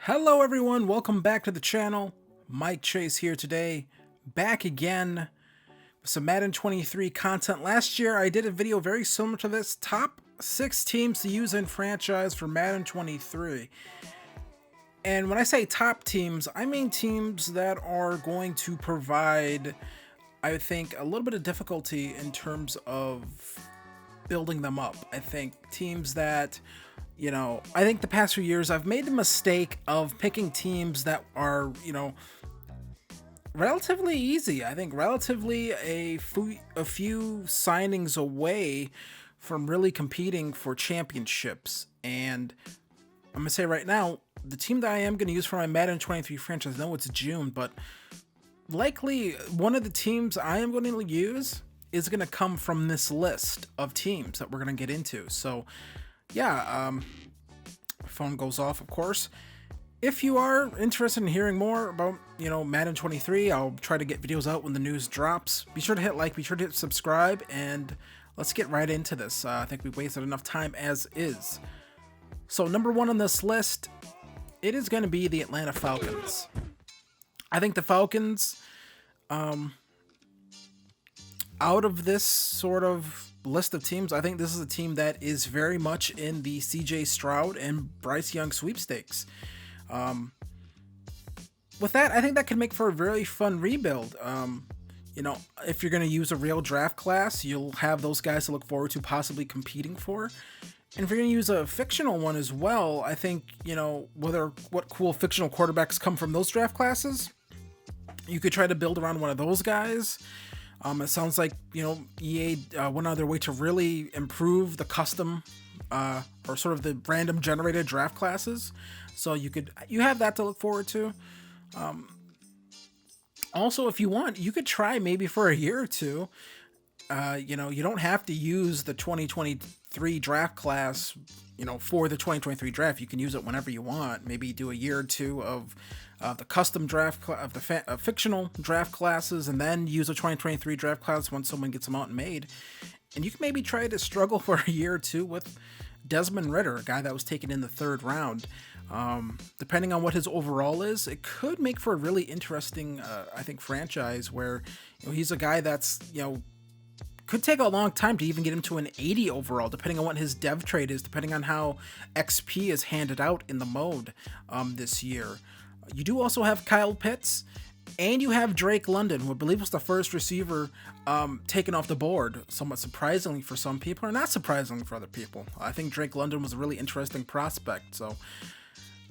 Hello everyone, welcome back to the channel. Mike Chase here today, back again with some Madden 23 content. Last year I did a video very similar to this, top 6 teams to use in franchise for Madden 23. And when I say top teams, I mean teams that are going to provide, I think, a little bit of difficulty in terms of building them up. I think teams that, I think the past few years I've made the mistake of picking teams that are, relatively easy. I think relatively a few signings away from really competing for championships. And I'm going to say right now, the team that I am going to use for my Madden 23 franchise, I know it's June, but likely one of the teams I am going to use is going to come from this list of teams that we're going to get into. So yeah, phone goes off, of course. If you are interested in hearing more about, Madden 23, I'll try to get videos out when the news drops. Be sure to hit like, be sure to hit subscribe, and let's get right into this. I think we've wasted enough time as is. So number one on this list, it is going to be the Atlanta Falcons. I think the Falcons, out of this sort of list of teams, I think this is a team that is very much in the CJ Stroud and Bryce Young sweepstakes. With that, I think that could make for a very fun rebuild. If you're going to use a real draft class, you'll have those guys to look forward to possibly competing for. And if you're going to use a fictional one as well, I think, what cool fictional quarterbacks come from those draft classes, you could try to build around one of those guys. It sounds like, EA went out of their way to really improve the custom or sort of the random generated draft classes. So you have that to look forward to. Also, if you want, you could try maybe for a year or two. You don't have to use the 2023 draft class, for the 2023 draft. You can use it whenever you want. Maybe do a year or two of the custom draft of the fictional draft classes, and then use a 2023 draft class once someone gets them out and made. And you can maybe try to struggle for a year or two with Desmond Ridder, a guy that was taken in the 3rd round. Depending on what his overall is, it could make for a really interesting, I think, franchise where he's a guy that's could take a long time to even get him to an 80 overall, depending on what his dev trade is, depending on how XP is handed out in the mode this year. You do also have Kyle Pitts, and you have Drake London, who I believe was the first receiver taken off the board, somewhat surprisingly for some people, or not surprisingly for other people. I think Drake London was a really interesting prospect. So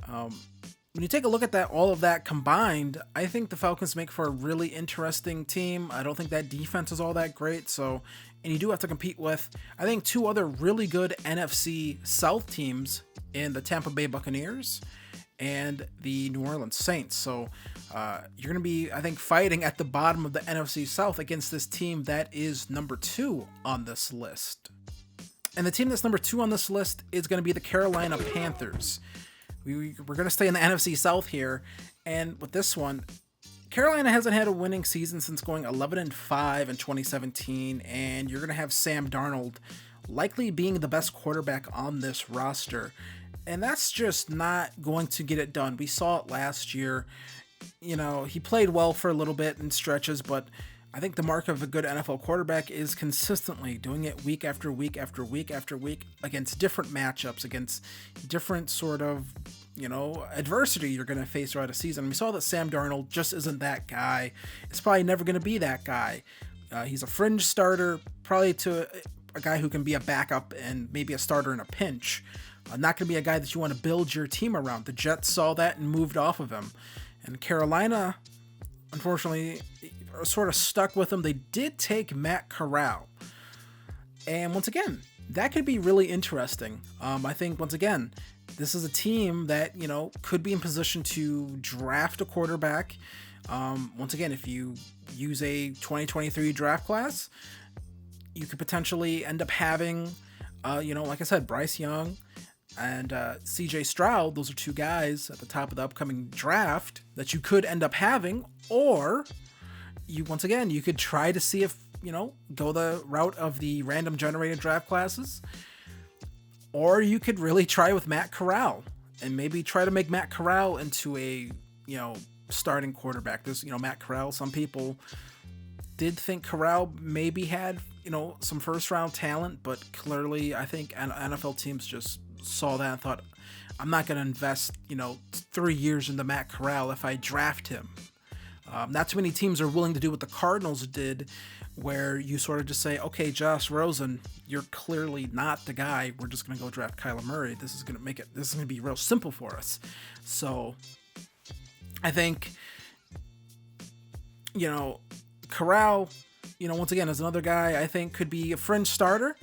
when you take a look at all of that combined, I think the Falcons make for a really interesting team. I don't think that defense is all that great. And you do have to compete with, I think, 2 other really good NFC South teams in the Tampa Bay Buccaneers and the New Orleans Saints. So you're going to be, I think, fighting at the bottom of the NFC South against this team that is number 2 on this list. And the team that's number 2 on this list is going to be the Carolina Panthers. We're going to stay in the NFC South here, and with this one, Carolina hasn't had a winning season since going 11-5 in 2017, and you're going to have Sam Darnold likely being the best quarterback on this roster, and that's just not going to get it done. We saw it last year. He played well for a little bit in stretches, but I think the mark of a good NFL quarterback is consistently doing it week after week after week after week against different matchups, against different sort of, adversity you're going to face throughout a season. We saw that Sam Darnold just isn't that guy. It's probably never going to be that guy. He's a fringe starter, probably to a guy who can be a backup and maybe a starter in a pinch. Not going to be a guy that you want to build your team around. The Jets saw that and moved off of him. And Carolina, unfortunately, sort of stuck with them. They did take Matt Corral, and once again, that could be really interesting. I think, once again, this is a team that could be in position to draft a quarterback. Once again, if you use a 2023 draft class, you could potentially end up having like I said, Bryce Young and CJ Stroud. Those are 2 guys at the top of the upcoming draft that you could end up having. Or you could try to see if, go the route of the random generated draft classes, or you could really try with Matt Corral and maybe try to make Matt Corral into a, starting quarterback. This, Matt Corral, some people did think Corral maybe had, some first round talent, but clearly I think NFL teams just saw that and thought, I'm not going to invest, 3 years into Matt Corral if I draft him. Not too many teams are willing to do what the Cardinals did, where you sort of just say, okay, Josh Rosen, you're clearly not the guy. We're just going to go draft Kyler Murray. This is going to be real simple for us. So I think, Corral, once again, is another guy I think could be a fringe starter.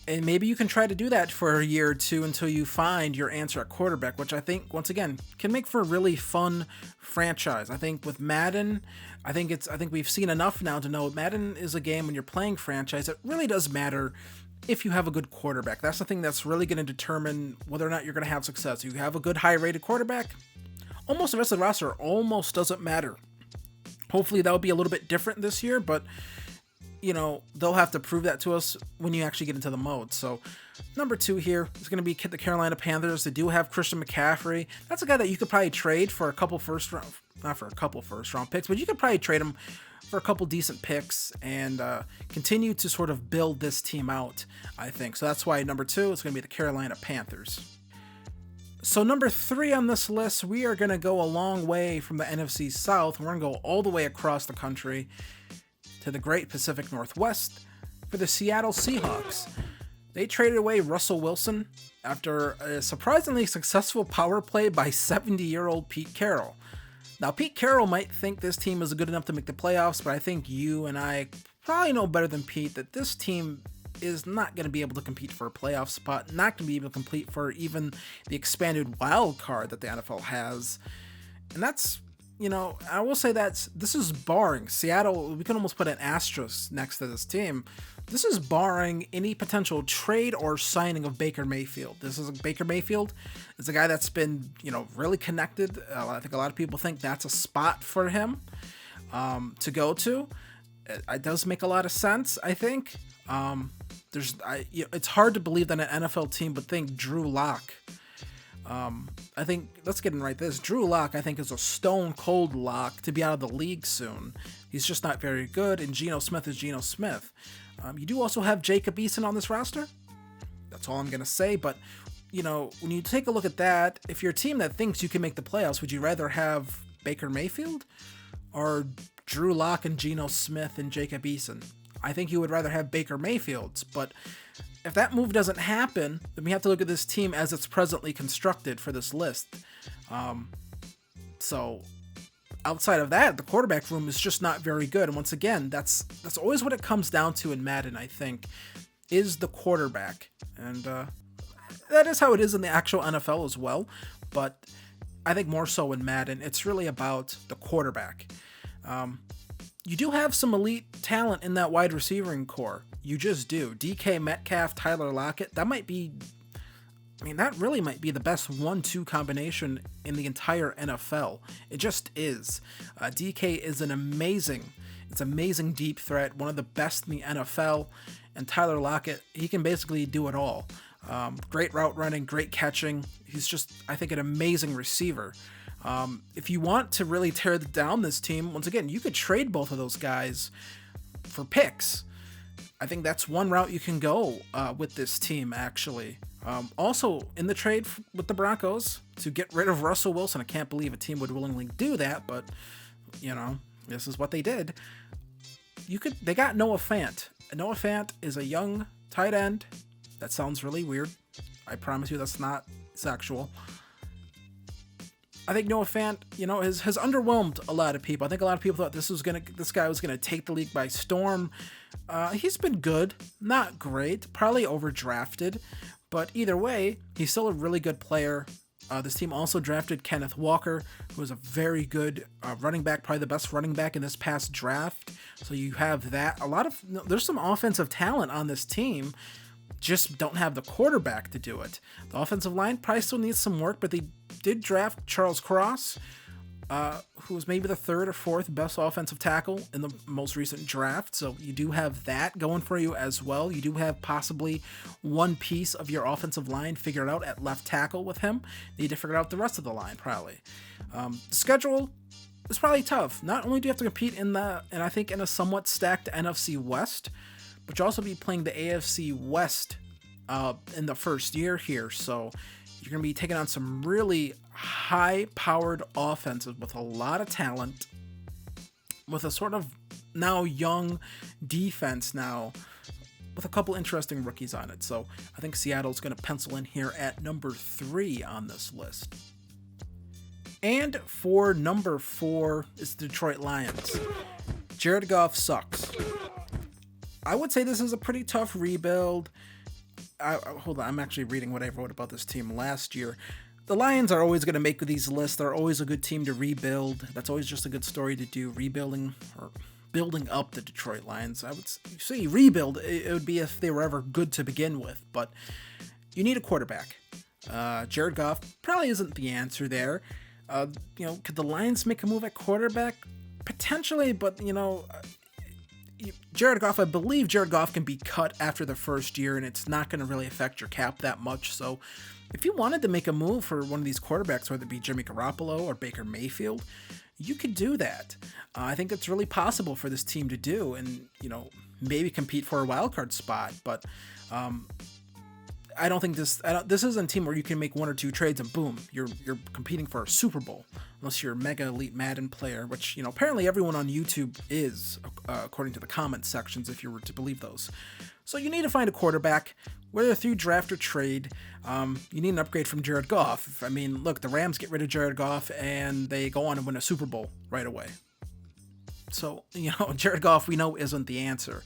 And maybe you can try to do that for a year or two until you find your answer at quarterback, which I think, once again, can make for a really fun franchise. I think with Madden, I think we've seen enough now to know Madden is a game when you're playing franchise. It really does matter if you have a good quarterback. That's the thing that's really going to determine whether or not you're going to have success. If you have a good high-rated quarterback, almost the rest of the roster almost doesn't matter. Hopefully that'll be a little bit different this year, but they'll have to prove that to us when you actually get into the mode. So number 2 here is going to be the Carolina Panthers. They do have Christian McCaffrey. That's a guy that you could probably trade for not for a couple first round picks, but you could probably trade him for a couple decent picks and continue to sort of build this team out, I think. So that's why number 2 is going to be the Carolina Panthers. So number 3 on this list, we are going to go a long way from the NFC South. We're going to go all the way across the country to the great Pacific Northwest for the Seattle Seahawks. They traded away Russell Wilson after a surprisingly successful power play by 70-year-old Pete Carroll. Now, Pete Carroll might think this team is good enough to make the playoffs, but I think you and I probably know better than Pete that this team is not going to be able to compete for a playoff spot, not going to be able to compete for even the expanded wild card that the NFL has. And that's, I will say this is barring Seattle. We can almost put an asterisk next to this team. This is barring any potential trade or signing of Baker Mayfield. Baker Mayfield is a guy that's been, really connected. I think a lot of people think that's a spot for him to go to. It does make a lot of sense, I think. It's hard to believe that an NFL team would think Drew Lock. I think, let's get in right this. Drew Lock, I think, is a stone cold lock to be out of the league soon. He's just not very good, and Geno Smith is Geno Smith. You do also have Jacob Eason on this roster. That's all I'm going to say, but, when you take a look at that, if you're a team that thinks you can make the playoffs, would you rather have Baker Mayfield or Drew Lock and Geno Smith and Jacob Eason? I think you would rather have Baker Mayfield, but if that move doesn't happen, then we have to look at this team as it's presently constructed for this list. So outside of that, the quarterback room is just not very good. And once again, that's always what it comes down to in Madden, I think, is the quarterback. And that is how it is in the actual NFL as well. But I think more so in Madden, it's really about the quarterback. You do have some elite talent in that wide receiving core. You just do. DK Metcalf, Tyler Lockett, that really might be the best 1-2 combination in the entire NFL. It just is. DK is an amazing deep threat, one of the best in the NFL. And Tyler Lockett, he can basically do it all. Great route running, great catching. He's just, I think, an amazing receiver. If you want to really tear down this team, once again, you could trade both of those guys for picks. I think that's one route you can go with this team, actually. Also, in the trade with the Broncos to get rid of Russell Wilson, I can't believe a team would willingly do that, but, this is what they did. They got Noah Fant. Noah Fant is a young tight end. That sounds really weird. I promise you that's not sexual. I think Noah Fant, has underwhelmed a lot of people. I think a lot of people thought this guy was gonna take the league by storm. He's been good, not great, probably overdrafted, but either way, he's still a really good player. This team also drafted Kenneth Walker, who is a very good running back, probably the best running back in this past draft. So you have that. There's some offensive talent on this team, just don't have the quarterback to do it. The offensive line probably still needs some work, but they did draft Charles Cross, who was maybe the third or fourth best offensive tackle in the most recent draft. So you do have that going for you as well. You do have possibly one piece of your offensive line figured out at left tackle with him. You need to figure out the rest of the line probably. The schedule is probably tough. Not only do you have to compete in I think in a somewhat stacked NFC West, but you also be playing the AFC West in the first year here. So you're going to be taking on some really high-powered offenses with a lot of talent, with a sort of now young defense now, with a couple interesting rookies on it. So I think Seattle's going to pencil in here at number 3 on this list. And for number 4 is the Detroit Lions. Jared Goff sucks. I would say this is a pretty tough rebuild. Hold on, I'm actually reading what I wrote about this team last year. The Lions are always going to make these lists. They're always a good team to rebuild. That's always just a good story to do, rebuilding or building up the Detroit Lions. I would say rebuild, it would be if they were ever good to begin with, but you need a quarterback. Jared Goff probably isn't the answer there. Could the Lions make a move at quarterback? Potentially, but, Jared Goff, I believe Jared Goff can be cut after the first year, and it's not going to really affect your cap that much. So if you wanted to make a move for one of these quarterbacks, whether it be Jimmy Garoppolo or Baker Mayfield, you could do that. I think it's really possible for this team to do and, maybe compete for a wild card spot. But I don't think this isn't a team where you can make 1 or 2 trades and boom, you're competing for a Super Bowl, unless you're a mega elite Madden player, which, apparently everyone on YouTube is, according to the comment sections, if you were to believe those. So you need to find a quarterback, whether through draft or trade. You need an upgrade from Jared Goff. I mean, look, the Rams get rid of Jared Goff and they go on and win a Super Bowl right away. So, Jared Goff we know isn't the answer.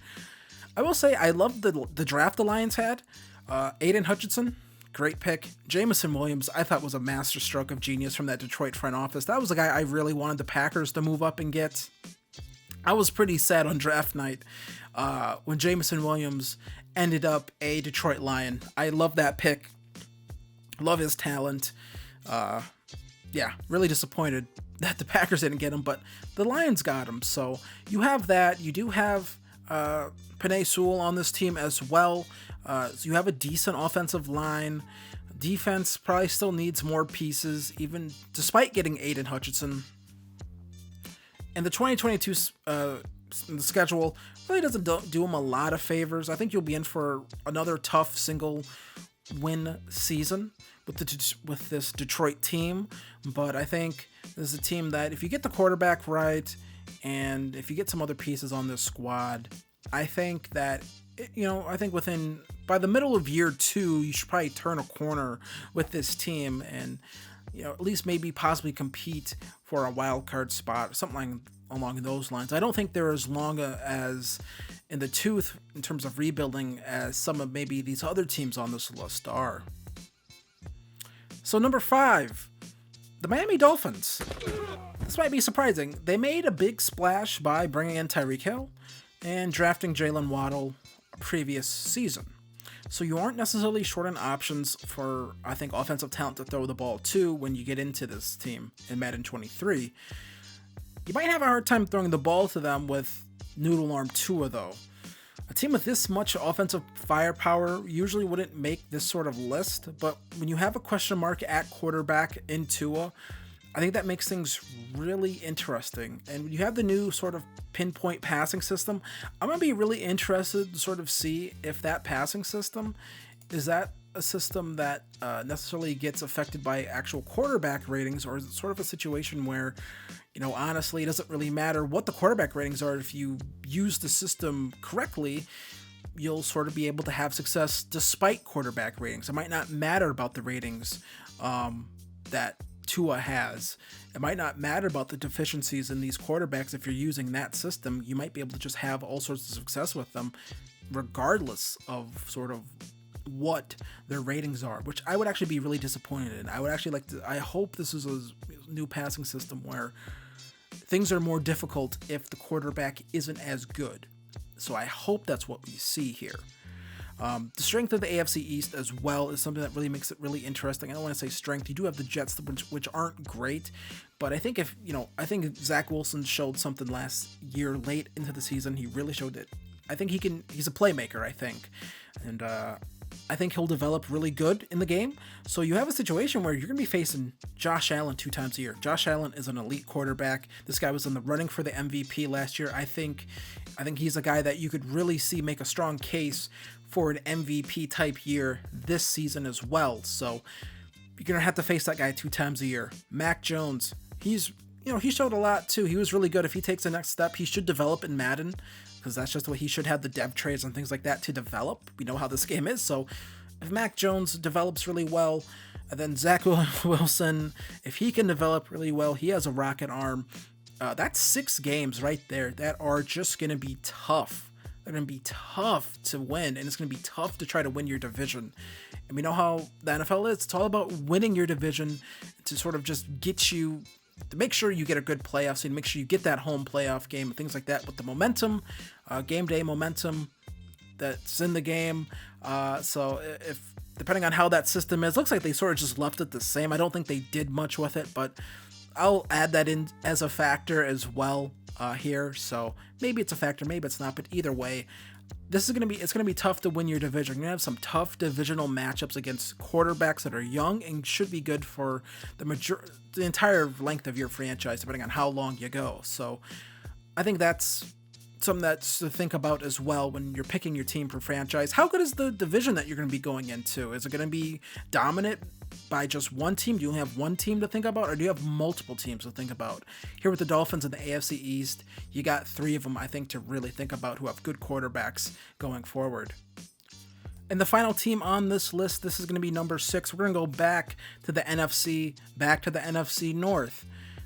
I will say I love the draft the Lions had. Aiden Hutchinson, great pick. Jameson Williams, I thought was a masterstroke of genius from that Detroit front office. That was the guy I really wanted the Packers to move up and get. I was pretty sad on draft night when Jameson Williams ended up a Detroit Lion. I love that pick. Love his talent. Really disappointed that the Packers didn't get him, but the Lions got him. So you have that. You do have Penei Sewell on this team as well. So you have a decent offensive line. Defense probably still needs more pieces, even despite getting Aiden Hutchinson. And the 2022 schedule really doesn't do them a lot of favors. I think you'll be in for another tough single win season with this Detroit team. But I think this is a team that if you get the quarterback right and if you get some other pieces on this squad, I think that, by the middle of year 2, you should probably turn a corner with this team and, at least maybe possibly compete for a wild card spot or something along those lines. I don't think they're as long as in the tooth in terms of rebuilding as some of maybe these other teams on this list are. So number 5, the Miami Dolphins. This might be surprising. They made a big splash by bringing in Tyreek Hill and drafting Jalen Waddle previous season. So you aren't necessarily short on options for, I think, offensive talent to throw the ball to when you get into this team in Madden 23. You might have a hard time throwing the ball to them with Noodle Arm Tua, though. A team with this much offensive firepower usually wouldn't make this sort of list, but when you have a question mark at quarterback in Tua, I think that makes things really interesting. And when you have the new sort of pinpoint passing system, I'm going to be really interested to sort of see if that passing system, is that a system that necessarily gets affected by actual quarterback ratings, or is it sort of a situation where, honestly, it doesn't really matter what the quarterback ratings are. If you use the system correctly, you'll sort of be able to have success despite quarterback ratings. It might not matter about the ratings that Tua has. It might not matter about the deficiencies in these quarterbacks. If you're using that system, you might be able to just have all sorts of success with them regardless of sort of what their ratings are, which I would actually be really disappointed in. I hope this is a new passing system where things are more difficult if the quarterback isn't as good. So I hope that's what we see here. The strength of the AFC East as well is something that really makes it really interesting. I don't want to say strength. You do have the Jets, which aren't great, but I think I think Zach Wilson showed something last year late into the season. He really showed it. I think he's a playmaker, I think. And I think he'll develop really good in the game. So you have a situation where you're going to be facing Josh Allen 2 times a year. Josh Allen is an elite quarterback. This guy was in the running for the MVP last year. I think he's a guy that you could really see make a strong case for an MVP type year this season as well. So you're going to have to face that guy 2 times a year. Mac Jones, he showed a lot too. He was really good. If he takes the next step, he should develop in Madden, because that's just the way he should have the dev trades and things like that to develop. We know how this game is. So if Mac Jones develops really well, and then Zach Wilson, if he can develop really well, he has a rocket arm. That's 6 games right there that are just going to be tough. They're going to be tough to win, and it's going to be tough to try to win your division. And we know how the NFL is. It's all about winning your division to sort of just get you, to make sure you get a good playoff seed, make sure you get that home playoff game and things like that. With the momentum, game day momentum that's in the game. So if depending on how that system is, looks like they sort of just left it the same. I don't think they did much with it, but I'll add that in as a factor as well here. So maybe it's a factor, maybe it's not, but either way, it's going to be tough to win your division. You're going to have some tough divisional matchups against quarterbacks that are young and should be good for the entire length of your franchise, depending on how long you go. So I think that's something that's to think about as well when you're picking your team for franchise. How good is the division that you're going to be going into? Is it going to be dominant by just one team? Do you only have one team to think about, or do you have multiple teams to think about? Here with the Dolphins in the AFC East, you got 3 of them, I think, to really think about, who have good quarterbacks going forward. And the final team on this list, this is going to be number 6. We're going to go back to the NFC North.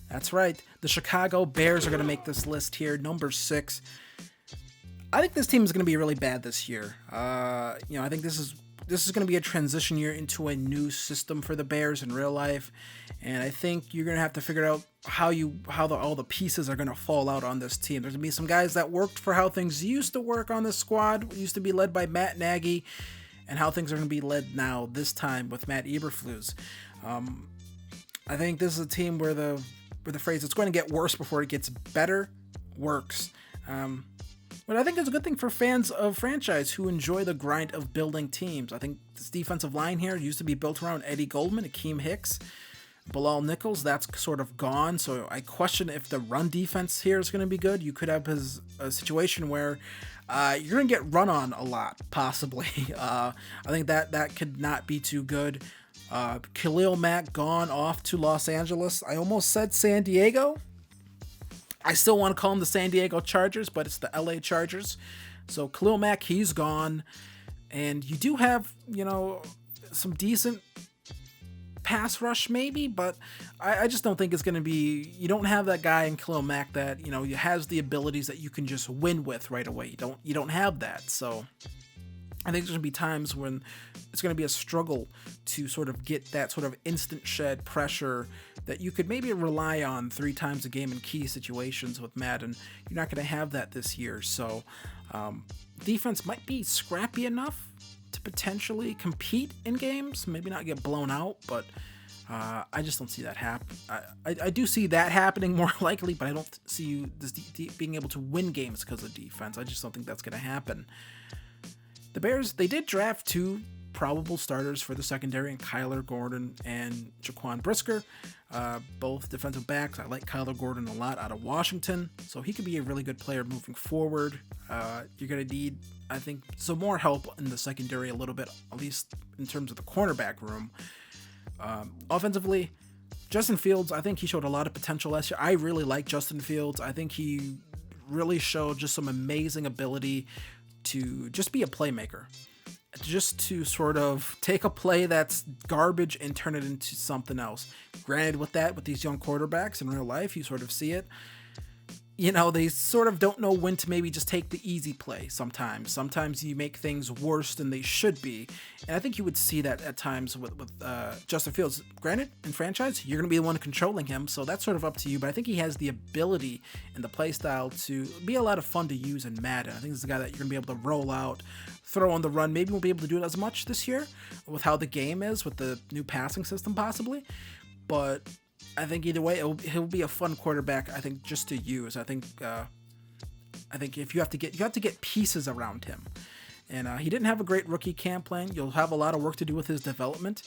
That's right. The Chicago Bears are going to make this list here, number 6. I think this team is going to be really bad this year. I think this is going to be a transition year into a new system for the Bears in real life, and I think you're going to have to figure out how all the pieces are going to fall out on this team. There's going to be some guys that worked for how things used to work on this squad, used to be led by Matt Nagy, and how things are going to be led now this time with Matt Eberflus. I think this is a team where the phrase "it's going to get worse before it gets better" works. But I think it's a good thing for fans of franchise who enjoy the grind of building teams. I think this defensive line here used to be built around Eddie Goldman, Akeem Hicks, Bilal Nichols. That's sort of gone. So I question if the run defense here is going to be good. You could have a situation where you're going to get run on a lot, possibly. I think that could not be too good. Khalil Mack gone off to Los Angeles. I almost said San Diego. I still want to call them the San Diego Chargers, but it's the LA Chargers. So Khalil Mack, he's gone. And you do have, some decent pass rush maybe, but I just don't think it's going to be, you don't have that guy in Khalil Mack that, has the abilities that you can just win with right away. You don't have that. So I think there's going to be times when it's going to be a struggle to sort of get that sort of instant shed pressure that you could maybe rely on 3 times a game in key situations with Madden. You're not going to have that this year. So defense might be scrappy enough to potentially compete in games, maybe not get blown out, but I just don't see that happen. I do see that happening more likely, but I don't see you being able to win games because of defense. I just don't think that's going to happen. The Bears, they did draft 2 probable starters for the secondary in Kyler Gordon and Jaquan Brisker, both defensive backs. I like Kyler Gordon a lot out of Washington, so he could be a really good player moving forward. You're going to need, I think, some more help in the secondary a little bit, at least in terms of the cornerback room. Offensively, Justin Fields, I think he showed a lot of potential last year. I really like Justin Fields. I think he really showed just some amazing ability to just be a playmaker, just to sort of take a play that's garbage and turn it into something else. Granted, with these young quarterbacks in real life, you sort of see it. they sort of don't know when to maybe just take the easy play sometimes. Sometimes you make things worse than they should be. And I think you would see that at times with Justin Fields. Granted, in franchise, you're going to be the one controlling him, so that's sort of up to you. But I think he has the ability and the play style to be a lot of fun to use in Madden. I think this is a guy that you're going to be able to roll out, throw on the run. Maybe won't be able to do it as much this year with how the game is, with the new passing system possibly. But I think either way, he'll be a fun quarterback. I think just to use. I think if you have to get pieces around him, and he didn't have a great rookie camp plan. You'll have a lot of work to do with his development,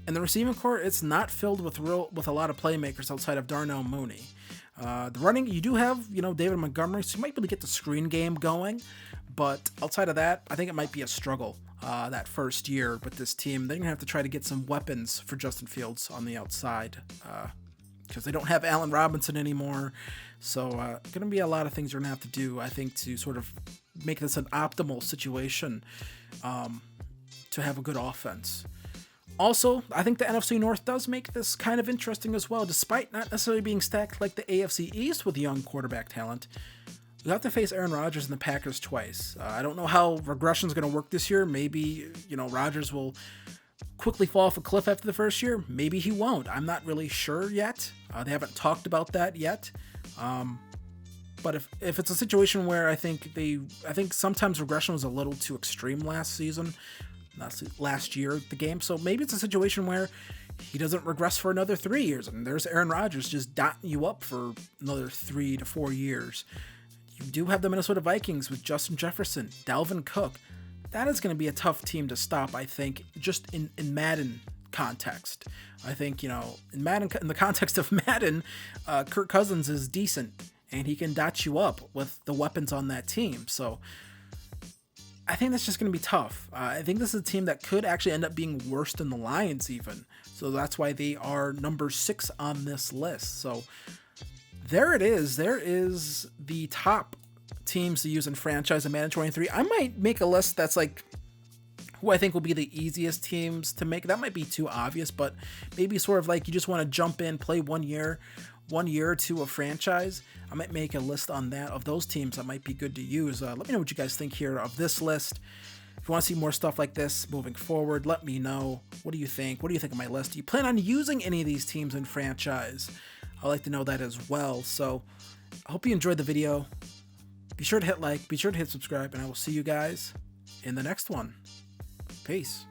and the receiving core, it's not filled with a lot of playmakers outside of Darnell Mooney. The running, you do have David Montgomery, so you might be able to get the screen game going, but outside of that, I think it might be a struggle that first year with this team. They're gonna have to try to get some weapons for Justin Fields on the outside. Because they don't have Allen Robinson anymore. So going to be a lot of things you're going to have to do, I think, to sort of make this an optimal situation to have a good offense. Also, I think the NFC North does make this kind of interesting as well, despite not necessarily being stacked like the AFC East with young quarterback talent. You have to face Aaron Rodgers and the Packers twice. I don't know how regression is going to work this year. Maybe, Rodgers will quickly fall off a cliff after the first year. Maybe he won't. I'm not really sure yet. They haven't talked about that yet. But if it's a situation where I think sometimes regression was a little too extreme last year, the game. So maybe it's a situation where he doesn't regress for another 3 years, and there's Aaron Rodgers just dotting you up for another 3 to 4 years. You do have the Minnesota Vikings with Justin Jefferson, Dalvin Cook. That is going to be a tough team to stop, I think, just in Madden context. I think, in the context of Madden, Kirk Cousins is decent, and he can dot you up with the weapons on that team. So I think that's just going to be tough. I think this is a team that could actually end up being worse than the Lions even. So that's why they are number 6 on this list. So there it is. There is the top teams to use in franchise in Madden 23. I might make a list that's like who I think will be the easiest teams to make. That might be too obvious, but maybe sort of like you just want to jump in, play 1 year or two of franchise. I might make a list on that of those teams that might be good to use. Let me know what you guys think here of this list. If you want to see more stuff like this moving forward, let me know. What do you think? What do you think of my list? Do you plan on using any of these teams in franchise? I'd like to know that as well. So I hope you enjoyed the video. Be sure to hit like, be sure to hit subscribe, and I will see you guys in the next one. Peace.